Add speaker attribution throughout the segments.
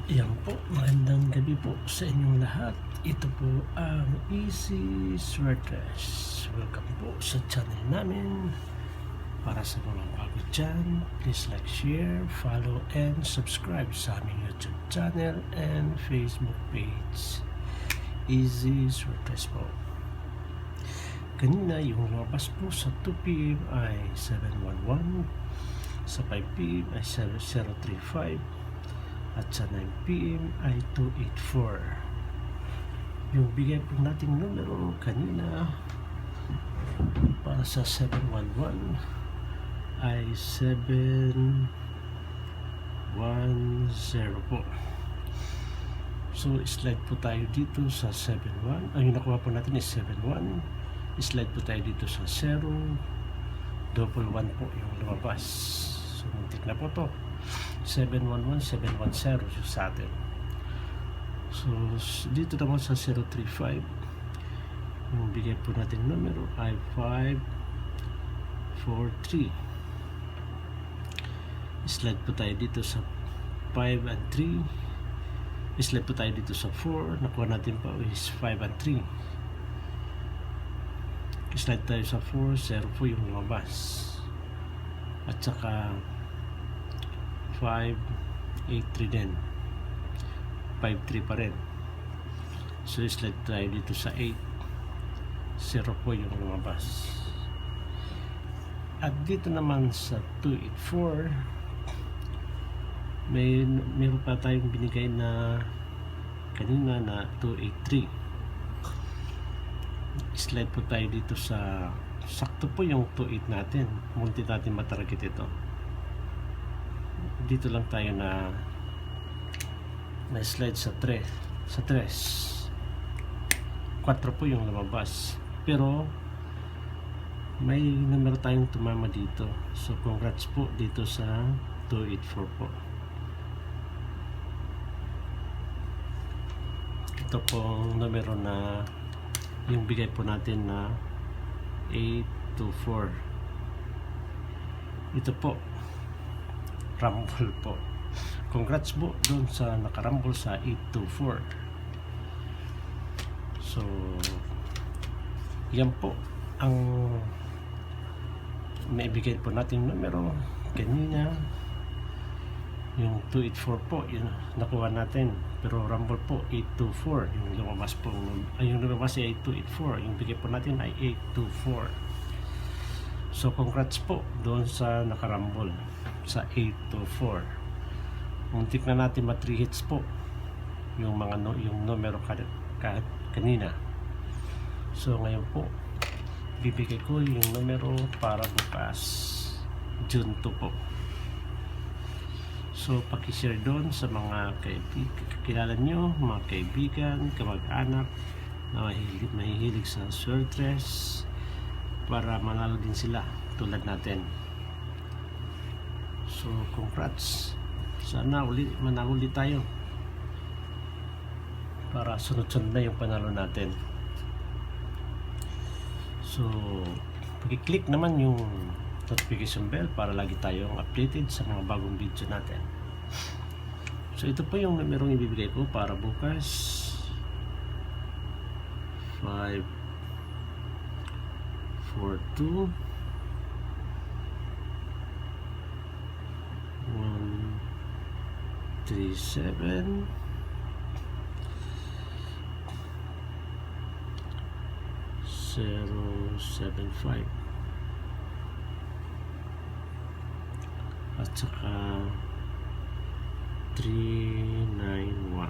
Speaker 1: Yan po, magandang gabi po sa inyong lahat. Ito po ang Easy Sweaters. Welcome po sa channel namin. Para sa mga bago dyan, please like, share, follow, and subscribe sa aming YouTube channel and Facebook page. Easy Sweaters po. Kanina yung lumabas po sa 2 p.m. ay 711, sa 5 p.m. ay 035, at sa 9 p.m. ay 284. Yung bigay po nating numero kanina para sa 711 ay 710 po. So slide po tayo dito sa 71. Ang nakuha po natin is 71. Slide po tayo dito sa 0. 111 po yung lumabas. So muntik na po to. 711, 710 sa atin. So dito naman sa 035, yung bigay po natin numero ay 543. Slide po tayo dito sa 5 and 3. Slide po tayo dito sa 4. Nakuha natin pa is 5 and 3. Slide tayo sa 4, 0 po yung lumabas. At saka 583 din, 53 pa rin. So slide tayo dito sa 8, 0 po yung lumabas. At dito naman sa 284, meron pa tayong binigay na kanina na 283. Slide po tayo dito sa sakto po yung 28 natin. Munti natin matarget ito. Dito lang tayo na slide sa 3. Sa 3. 4 po yung lumabas. Pero may numero tayong tumama dito. So congrats po dito sa 284 po. Ito pong numero na yung bigay po natin na 824. Ito po rumble po. Congrats po doon sa nakarumble sa 824. So yan po ang naibigay po natin numero kanina. Yung 284 po yun nakuha natin, pero rumble po 824 yung lumabas po. Yung lumabas ay 8284, yung bigay po natin ay 824. So congrats po doon sa nakarumble sa 824. Muntik na natin ma 3 hits po yung mga yung numero kanina. So ngayon po bibigay ko yung numero para bukas, June 2 po. So pakishare doon sa mga kakilala nyo, mga kaibigan, kamag-anak na mahihilig sa sweaters, para manalo din sila tulad natin. So congrats, sana manalo ulit tayo para sunod-sunod na yung panalo natin. So pag-click naman yung notification bell para lagi tayong updated sa mga bagong video natin. So ito po yung numerong ibibigay ko para bukas. 542 137 075 at saka 391.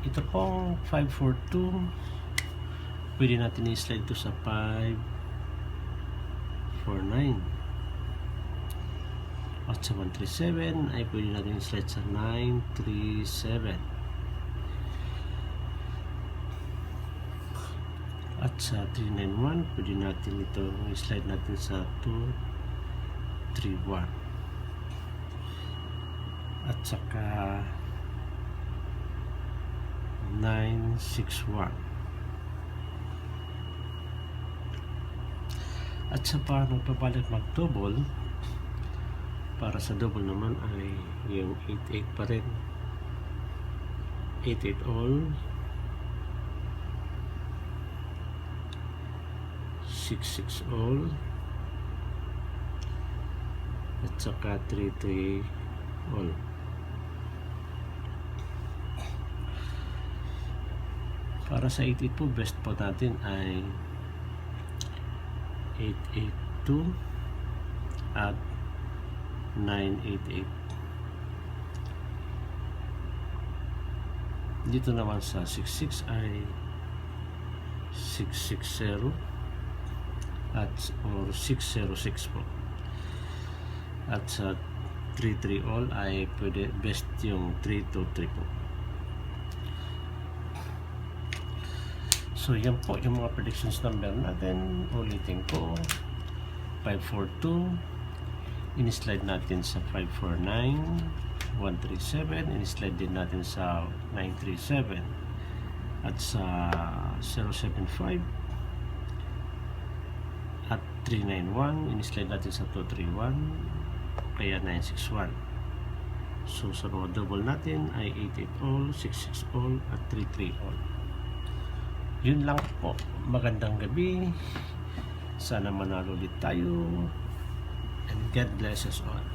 Speaker 1: Ito pong 542, pwede natin i-slide to sa 549. At sa 137 ay pwede natin i-slide sa 937. At sa 391 pwede natin ito i-slide natin sa 231. At saka 961. At sa paano pabalik mag-double, Para sa double naman ay yung 8-8 pa rin. 8-8 all, 6-6 all, at saka 3-3 all. Para sa 8-8 po, best po natin ay 8-8-2 at 9-8-8. Dito naman sa 6-6 ay 6-6-0 at or 6-0-6 po. At sa 3-3 all ay pwede best yung 3-2-3 po. So yan po yung mga predictions number natin. Ulitin ko, 5-4-2, in-slide natin sa 5-4-9, 137, in-slide din natin sa 937 at sa 075 at 391, in-slide natin sa 231 kaya 961. So sa mga double natin ay 88 all, 66 all at 33 all. Yun lang po. Magandang gabi, sana manalo ulit tayo, and God bless us all.